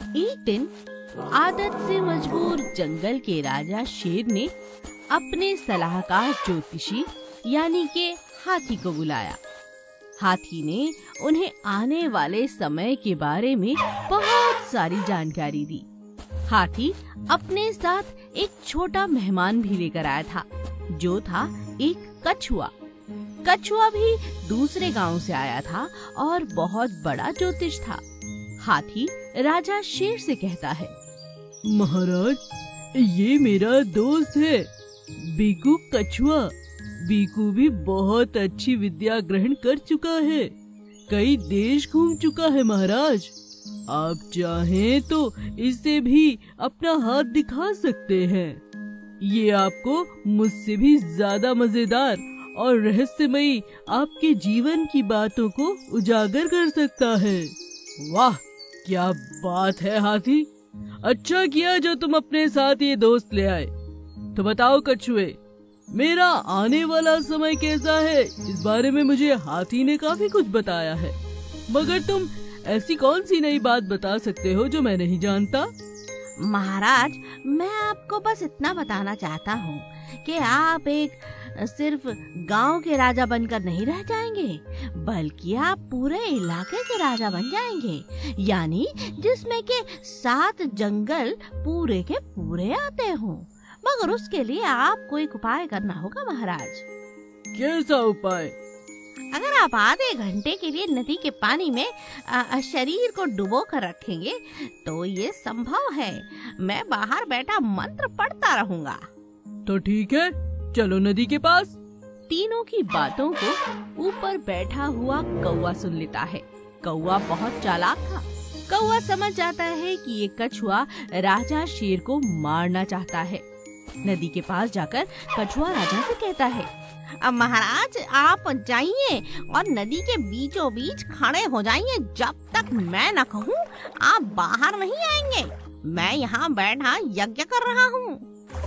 एक दिन आदत से मजबूर जंगल के राजा शेर ने अपने सलाहकार ज्योतिषी यानी के हाथी को बुलाया। हाथी ने उन्हें आने वाले समय के बारे में बहुत सारी जानकारी दी। हाथी अपने साथ एक छोटा मेहमान भी लेकर आया था, जो था एक कछुआ। कछुआ भी दूसरे गांव से आया था और बहुत बड़ा ज्योतिष था। हाथी राजा शेर से कहता है, महाराज, ये मेरा दोस्त है बीकू कछुआ। बीकू भी बहुत अच्छी विद्या ग्रहण कर चुका है, कई देश घूम चुका है महाराज। आप चाहें तो इसे भी अपना हाथ दिखा सकते हैं। ये आपको मुझसे भी ज्यादा मजेदार और रहस्यमयी आपके जीवन की बातों को उजागर कर सकता है। वाह, क्या बात है हाथी, अच्छा किया जो तुम अपने साथ ये दोस्त ले आए। तो बताओ कछुए, मेरा आने वाला समय कैसा है? इस बारे में मुझे हाथी ने काफी कुछ बताया है, मगर तुम ऐसी कौन सी नई बात बता सकते हो जो मैं नहीं जानता? महाराज, मैं आपको बस इतना बताना चाहता हूँ कि आप एक सिर्फ गांव के राजा बनकर नहीं रह जाएंगे, बल्कि आप पूरे इलाके के राजा बन जाएंगे, यानी जिसमें के 7 जंगल पूरे के पूरे आते हों। मगर उसके लिए आपको एक उपाय करना होगा महाराज। कैसा उपाय? अगर आप आधे घंटे के लिए नदी के पानी में शरीर को डुबो कर रखेंगे तो ये संभव है। मैं बाहर बैठा मंत्र पढ़ता रहूंगा। तो ठीक है, चलो नदी के पास। तीनों की बातों को ऊपर बैठा हुआ कौवा सुन लेता है। कौवा बहुत चालाक था। कौवा समझ जाता है कि ये कछुआ राजा शेर को मारना चाहता है। नदी के पास जाकर कछुआ राजा से कहता है, अब महाराज आप जाइए और नदी के बीचों बीच खड़े हो जाइए। जब तक मैं न कहूँ आप बाहर नहीं आएंगे। मैं यहाँ बैठा यज्ञ कर रहा हूँ।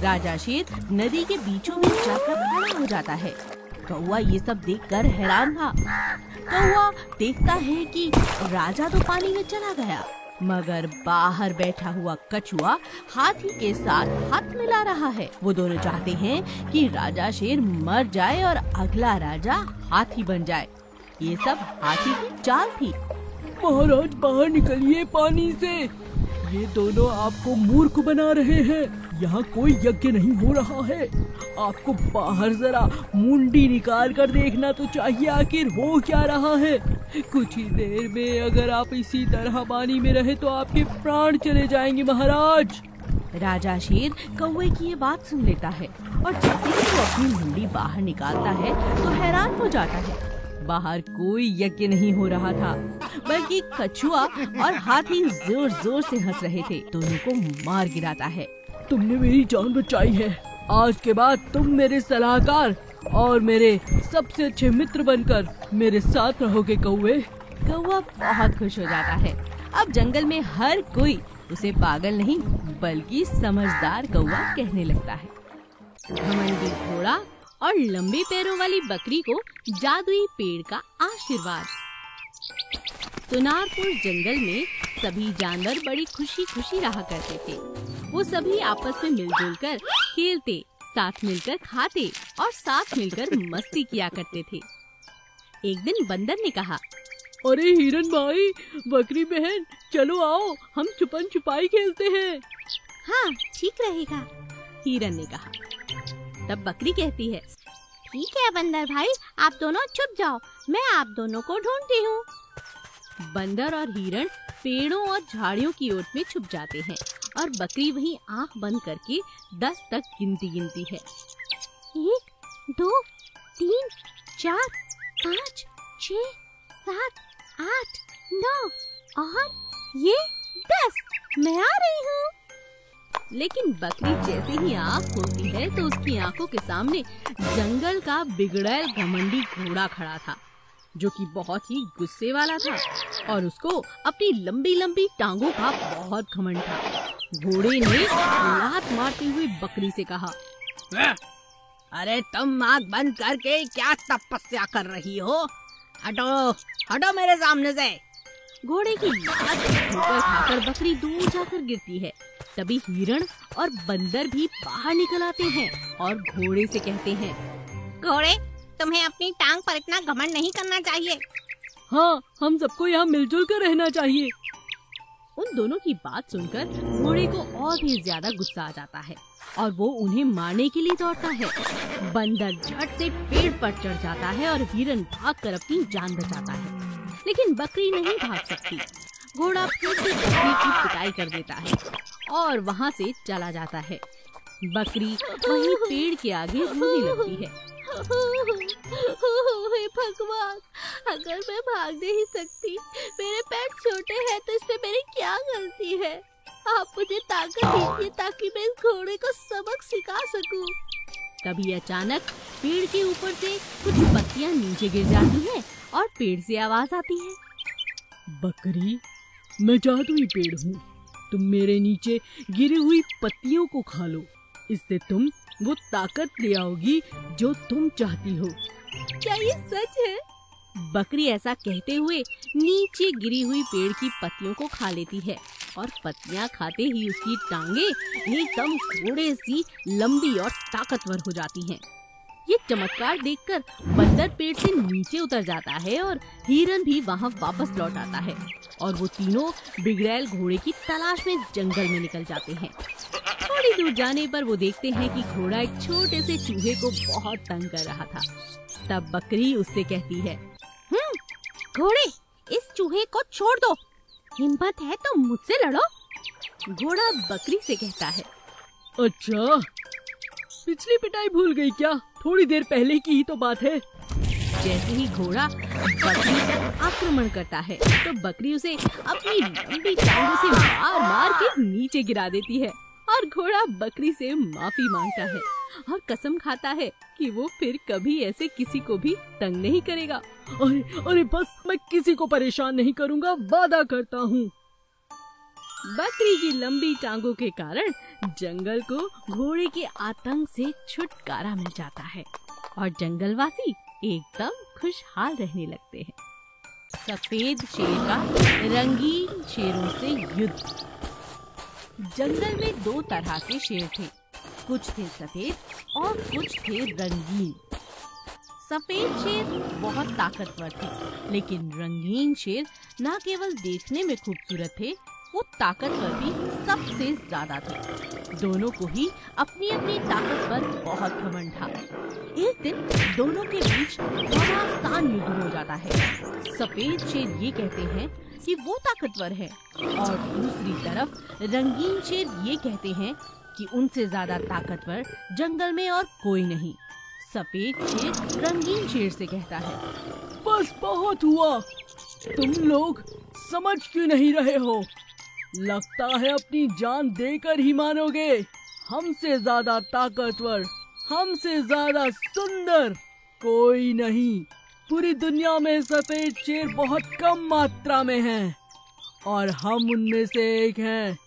राजा शेर नदी के बीचों बीच जाकर खड़ा हो जाता है। कौवा ये सब देखकर हैरान था। कौवा देखता है कि राजा तो पानी में चला गया, मगर बाहर बैठा हुआ कछुआ हाथी के साथ हाथ मिला रहा है। वो दोनों चाहते हैं कि राजा शेर मर जाए और अगला राजा हाथी बन जाए। ये सब हाथी की चाल थी। महाराज, बाहर निकलिए पानी से, ये दोनों आपको मूर्ख बना रहे हैं। यहाँ कोई यज्ञ नहीं हो रहा है। आपको बाहर जरा मुंडी निकाल कर देखना तो चाहिए, आखिर हो क्या रहा है। कुछ ही देर में अगर आप इसी तरह पानी में रहे तो आपके प्राण चले जाएंगे महाराज। राजा शेर कौवे की ये बात सुन लेता है और जैसे ही वो अपनी मुंडी बाहर निकालता है तो हैरान हो जाता है। बाहर कोई यज्ञ नहीं हो रहा था, बल्कि कछुआ और हाथी जोर जोर से हंस रहे थे। दोनों को मार गिराता है। तुमने मेरी जान बचाई है। आज के बाद तुम मेरे सलाहकार और मेरे सबसे अच्छे मित्र बनकर मेरे साथ रहोगे कौवे। कौवा बहुत खुश हो जाता है। अब जंगल में हर कोई उसे पागल नहीं बल्कि समझदार कौवा कहने लगता है। घमंडी घोड़ा और लंबे पैरों वाली बकरी को जादुई पेड़ का आशीर्वाद। सुनारपुर जंगल में सभी जानवर बड़ी खुशी खुशी रहा करते थे। वो सभी आपस में मिलजुल कर खेलते, साथ मिलकर खाते और साथ मिलकर मस्ती किया करते थे। एक दिन बंदर ने कहा, अरे हिरन भाई, बकरी बहन, चलो आओ हम छुपन छुपाई खेलते हैं। हाँ, ठीक रहेगा, हिरन ने कहा। तब बकरी कहती है, ठीक है बंदर भाई, आप दोनों छुप जाओ, मैं आप दोनों को ढूंढती हूँ। बंदर और हिरण पेड़ों और झाड़ियों की ओर में छुप जाते हैं और बकरी वहीं आंख बंद करके 10 तक गिनती है। 1, 2, 3, 4, 5, 6, 7, 8, 9 और ये 10। मैं आ रही हूँ। लेकिन बकरी जैसे ही आँख खोलती है तो उसकी आंखों के सामने जंगल का बिगड़ैल घमंडी घोड़ा खड़ा था, जो कि बहुत ही गुस्से वाला था और उसको अपनी लंबी लंबी टांगों का बहुत घमंड था। घोड़े ने लात मारते हुए बकरी से कहा, अरे तुम आँख बंद करके क्या तपस्या कर रही हो? हटो हटो मेरे सामने से। घोड़े की लात ठोकर खाकर बकरी दूर जाकर गिरती है। तभी हिरण और बंदर भी बाहर निकल आते हैं और घोड़े से कहते हैं, घोड़े, तुम्हें अपनी टांग पर इतना घमंड नहीं करना चाहिए। हाँ, हम सबको यहाँ मिलजुल कर रहना चाहिए। उन दोनों की बात सुनकर घोड़े को और भी ज्यादा गुस्सा आ जाता है और वो उन्हें मारने के लिए दौड़ता है। बंदर झट से पेड़ पर चढ़ जाता है और हिरण भागकर अपनी जान बचाता है, लेकिन बकरी नहीं भाग सकती। घोड़ा फिर से बकरी की पिटाई कर देता है और वहाँ से चला जाता है। बकरी वहीं पेड़ के आगे रोने लगती है। हे भगवान, अगर मैं भाग नहीं सकती, मेरे पैर छोटे हैं, तो इसमें मेरी क्या गलती है? आप मुझे ताकत दीजिए ताकि मैं इस घोड़े को सबक सिखा सकूं। तभी अचानक पेड़ के ऊपर से कुछ पत्तियां नीचे गिर जाती हैं और पेड़ से आवाज आती है, बकरी, मैं जादुई पेड़ हूँ। तुम मेरे नीचे गिरी हुई पत्तियों को खा लो, इससे तुम वो ताकत ले आओगी जो तुम चाहती हो। क्या ये सच है? बकरी ऐसा कहते हुए नीचे गिरी हुई पेड़ की पत्तियों को खा लेती है और पत्तियां खाते ही उसकी टांगे एकदम घोड़े सी लंबी और ताकतवर हो जाती हैं। ये चमत्कार देखकर बंदर पेड़ से नीचे उतर जाता है और हिरण भी वहाँ वापस लौट आता है और वो तीनों बिगड़ैल घोड़े की तलाश में जंगल में निकल जाते हैं। थोड़ी दूर जाने पर वो देखते हैं कि घोड़ा एक छोटे से चूहे को बहुत तंग कर रहा था। तब बकरी उससे कहती है, घोड़े, इस चूहे को छोड़ दो। हिम्मत है तो मुझसे लड़ो। घोड़ा बकरी से कहता है, अच्छा, पिछली पिटाई भूल गई क्या? थोड़ी देर पहले की ही तो बात है। जैसे ही घोड़ा बकरी पर आक्रमण करता है तो बकरी उसे अपनी लंबी टांगों से मार मार के नीचे गिरा देती है और घोड़ा बकरी से माफी मांगता है और कसम खाता है कि वो फिर कभी ऐसे किसी को भी तंग नहीं करेगा। अरे बस, मैं किसी को परेशान नहीं करूँगा, वादा करता हूँ। बकरी की लंबी टांगों के कारण जंगल को घोड़े के आतंक से छुटकारा मिल जाता है और जंगलवासी एकदम खुशहाल रहने लगते हैं। सफेद शेर का रंगीन शेरों से युद्ध। जंगल में दो तरह के शेर थे, कुछ थे सफेद और कुछ थे रंगीन। सफेद शेर बहुत ताकतवर थे, लेकिन रंगीन शेर न केवल देखने में खूबसूरत थे, वो ताकतवर भी सबसे ज्यादा थे। दोनों को ही अपनी अपनी ताकत पर बहुत घमंड था। एक दिन दोनों के बीच घमासान युद्ध हो जाता है। सफेद शेर ये कहते हैं कि वो ताकतवर है और दूसरी तरफ रंगीन शेर ये कहते हैं कि उनसे ज्यादा ताकतवर जंगल में और कोई नहीं। सफेद शेर रंगीन शेर से कहता है, बस बहुत हुआ, तुम लोग समझ क्यों नहीं रहे हो? लगता है अपनी जान देकर ही मानोगे। हमसे ज्यादा ताकतवर, हमसे ज्यादा सुंदर कोई नहीं। पूरी दुनिया में सफेद शेर बहुत कम मात्रा में हैं और हम उनमें से एक हैं।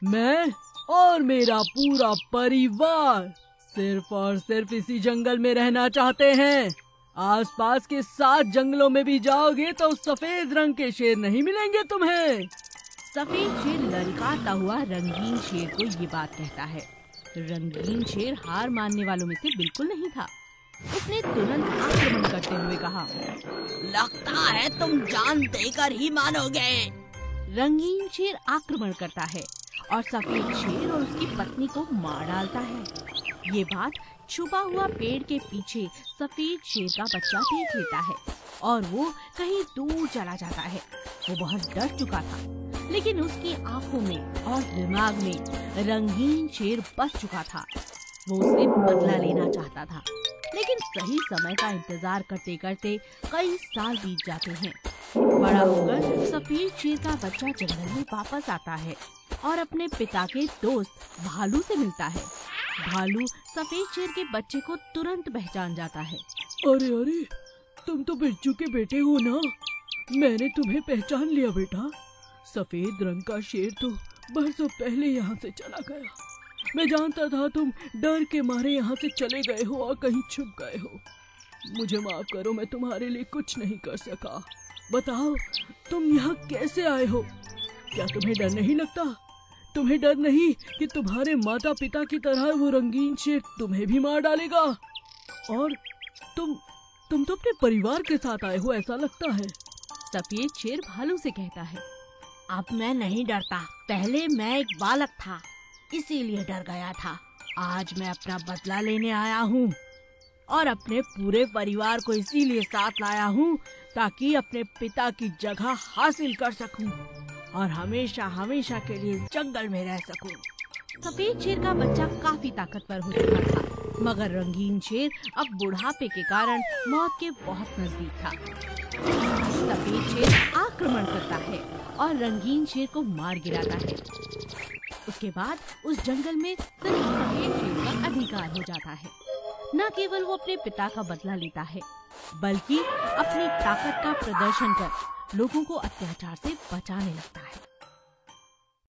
मैं और मेरा पूरा परिवार सिर्फ और सिर्फ इसी जंगल में रहना चाहते हैं। आसपास के 7 जंगलों में भी जाओगे तो सफेद रंग के शेर नहीं मिलेंगे तुम्हें। सफेद शेर ललकारता हुआ रंगीन शेर को ये बात कहता है। रंगीन शेर हार मानने वालों में से बिल्कुल नहीं था। उसने तुरंत आक्रमण करते हुए कहा, लगता है तुम जान देकर ही मानोगे। रंगीन शेर आक्रमण करता है और सफेद शेर और उसकी पत्नी को मार डालता है। ये बात छुपा हुआ पेड़ के पीछे सफेद शेर का बच्चा देख लेता है और वो कहीं दूर चला जाता है। वो बहुत डर चुका था, लेकिन उसकी आंखों में और दिमाग में रंगीन शेर बस चुका था। वो उससे बदला लेना चाहता था, लेकिन सही समय का इंतजार करते करते कई साल बीत जाते हैं। बड़ा होकर सफेद शेर का बच्चा जंगल में वापस आता है और अपने पिता के दोस्त भालू से मिलता है। भालू सफेद शेर के बच्चे को तुरंत पहचान जाता है। अरे, तुम तो बिरजू के बेटे हो ना? मैंने तुम्हें पहचान लिया बेटा। सफेद रंग का शेर तो बरसों पहले यहाँ से चला गया। मैं जानता था तुम डर के मारे यहाँ से चले गए हो और कहीं छुप गए हो। मुझे माफ करो, मैं तुम्हारे लिए कुछ नहीं कर सका। बताओ, तुम यहाँ कैसे आए हो? क्या तुम्हें डर नहीं लगता? तुम्हें डर नहीं कि तुम्हारे माता पिता की तरह वो रंगीन शेर तुम्हें भी मार डालेगा? और तुम तो अपने परिवार के साथ आए हो ऐसा लगता है। सफेद शेर भालू से कहता है, अब मैं नहीं डरता। पहले मैं एक बालक था, इसीलिए डर गया था। आज मैं अपना बदला लेने आया हूँ और अपने पूरे परिवार को इसीलिए साथ लाया हूँ ताकि अपने पिता की जगह हासिल कर सकूं और हमेशा हमेशा के लिए जंगल में रह सकूं। सफेद शेर का बच्चा काफी ताकतवर हो चुका था, मगर रंगीन शेर अब बुढ़ापे के कारण मौत के बहुत नजदीक था। सफेद शेर आक्रमण करता है और रंगीन शेर को मार गिराता है। उसके बाद उस जंगल में सिर्फ सफेद शेर का अधिकार हो जाता है। न केवल वो अपने पिता का बदला लेता है, बल्कि अपनी ताकत का प्रदर्शन कर लोगों को अत्याचार से बचाने लगता है।